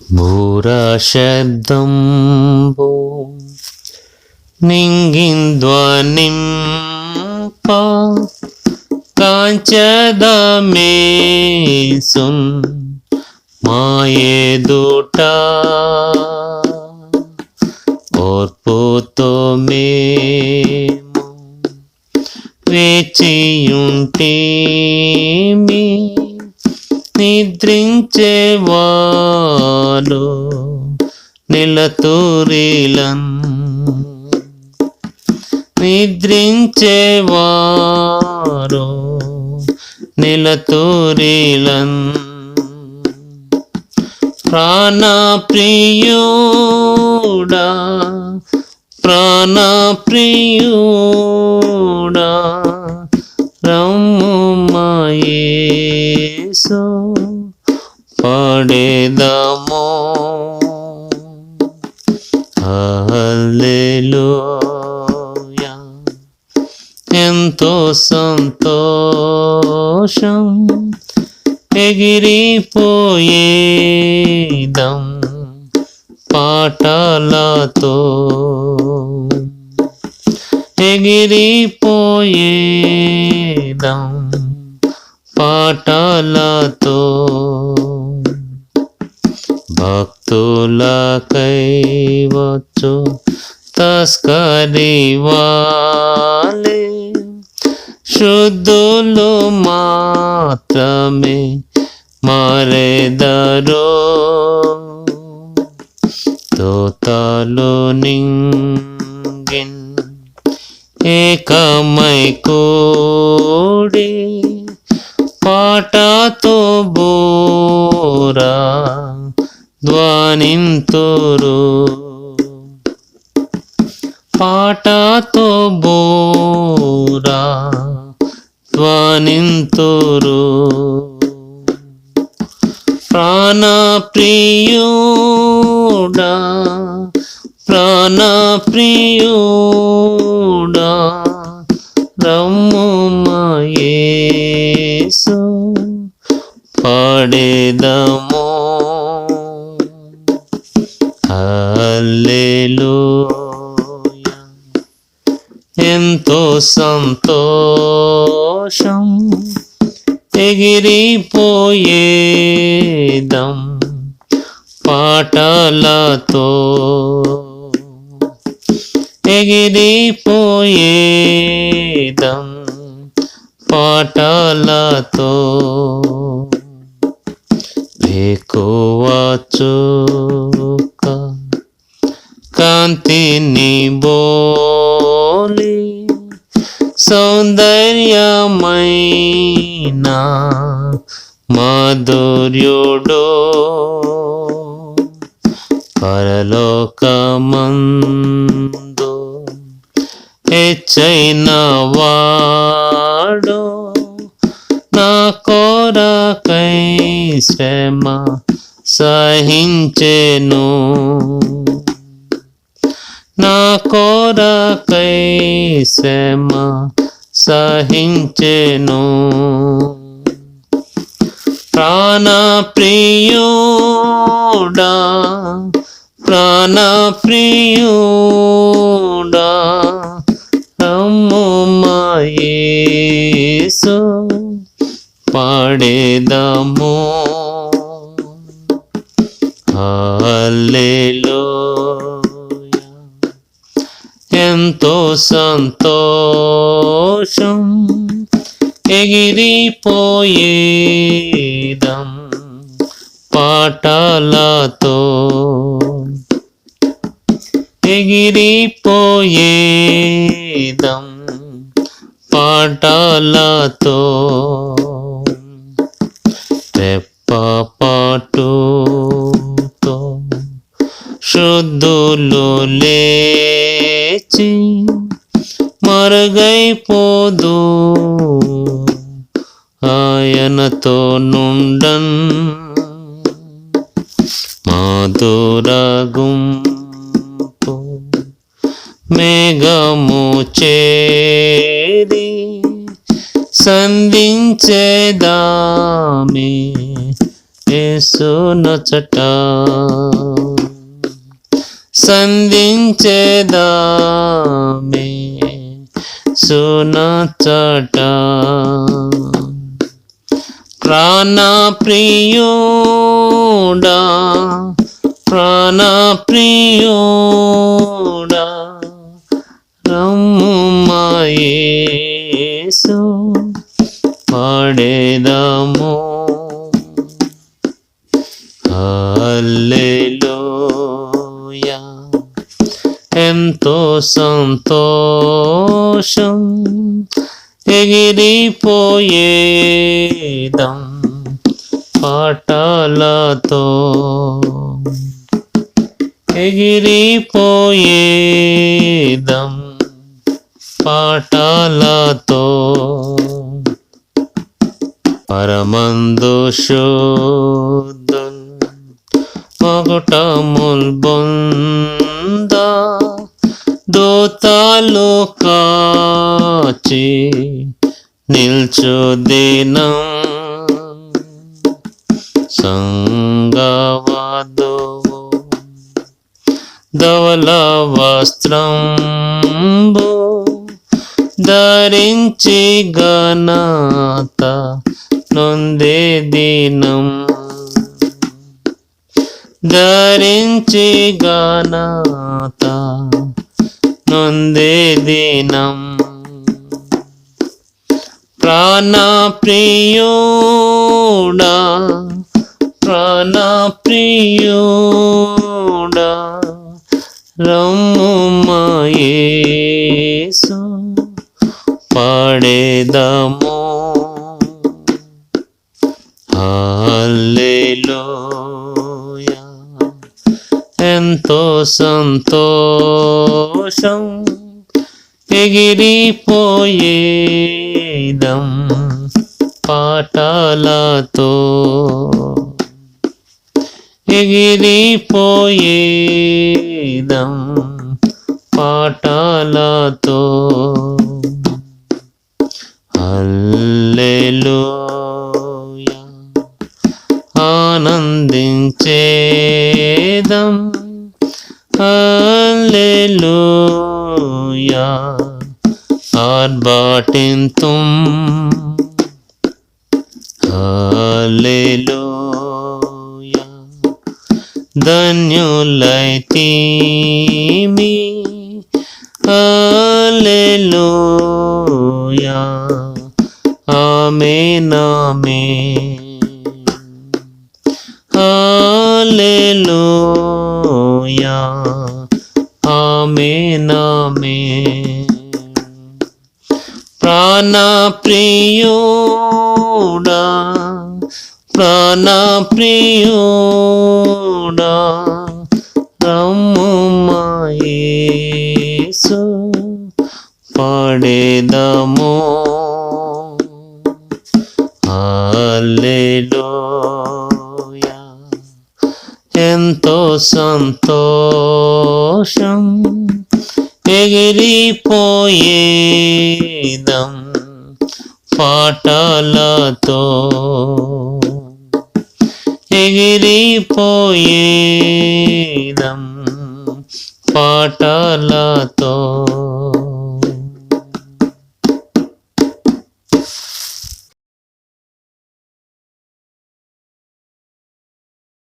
బూరా శబ్దంబు నింగిన్ ధ్వనింప కాంచదమేసున్ మాయేదుట ఓర్పుతో మేము వేచియుంటిమి. నిద్రించేవారు నిలతురిలన్, నిద్రించేవారు నిలతురిలన్. ప్రాణప్రియుడా ప్రాణప్రియుడా రమ్ము మా యేసు పాడేదము. హల్లెలూయా ఎంతో సంతోషం ఎగిరిపోయేదం పాటలతో, ఎగిరిపోయేదం పాటలతో. భక్తులకై వచ్చు తస్కరి వాలే శుద్ధులు మాత్రమే మారెదరో. తోతలు నింగిన్ ఏకమై కూడి పాటతో బూరా ధ్వనింతురు, పాటతో బూరా ధ్వనింతురు. ప్రాణప్రియుడా ప్రాణప్రియుడా రమ్ము మా యేసు పాడేదము. హల్లెలూయా ఎంతో సంతోషం ఎగిరిపోయేదం పాటలతో, ఎగిరిపోయేదం పాటలతో. వేకువ చుక్క కాంతిని బోలి సౌందర్యమైన మాధుర్యుడో పరలోకమందు హెచ్చైన వాడో నా కొరకై శ్రమ సహించెను, నా కొరకై శ్రమ సహించెను. ప్రాణప్రియుడా ప్రాణప్రియుడా రమ్ము మా యేసు పాడేదము. హల్లెలూయా ఎంతో సంతోషం ఎగిరిపోయేదం పాటలతో, ఎగిరిపోయేదం పాటలతో. రెప్పపాటుతో శుద్ధులు లేచి మరుగైపోదు ఆయనతో నుండన్. మధురగుంపు మేఘము చేరి సంధించేదామే యేసు నొచ్చట సంధించేదామే సునొచ్చట ప్రాణప్రియుడా ప్రాణప్రియుడా రమ్ము యేసు పాడేదాము హల్లెలూయా ఎంతో సంతోషం ఎగిరిపోయేదం పాటలతో ఎగిరిపోయేదం పాటలతో పరమందు శుద్ధున్ మగుటముల్ బొంద దూతలు కాచి నిల్చు దినం సంగవధువు ధవళ వస్త్రంబు ధరించి ఘనత నొందే దినం ధరించి ఘనత నొందే దినం ప్రాణప్రియుడా ప్రాణప్రియుడా రమ్ము యేసు పాడేదాము హల్లెలూయా ఎంతో సంతోషం ఎగిరిపోయేదం పాటలతో ఎగిరిపోయేదం పాటలతో హల్లెలూయా ఆనందించేదం హల్లెలూయా ఆర్భాటింతుం హల్లెలూయా ధన్యులైతిమి హల్లెలూయా ఆమేన్ ఆమేన్ హల్లెలూయా ఆమేన్ ఆమేన్ ప్రాణప్రియుడా ప్రాణప్రియుడా రమ్ము యేసు పాడేదాము హల్లెలూయా ఎంతో సంతోషం ఎగిరిపోయేదం పాటలతో ఎగిరిపోయేదం పాటలతో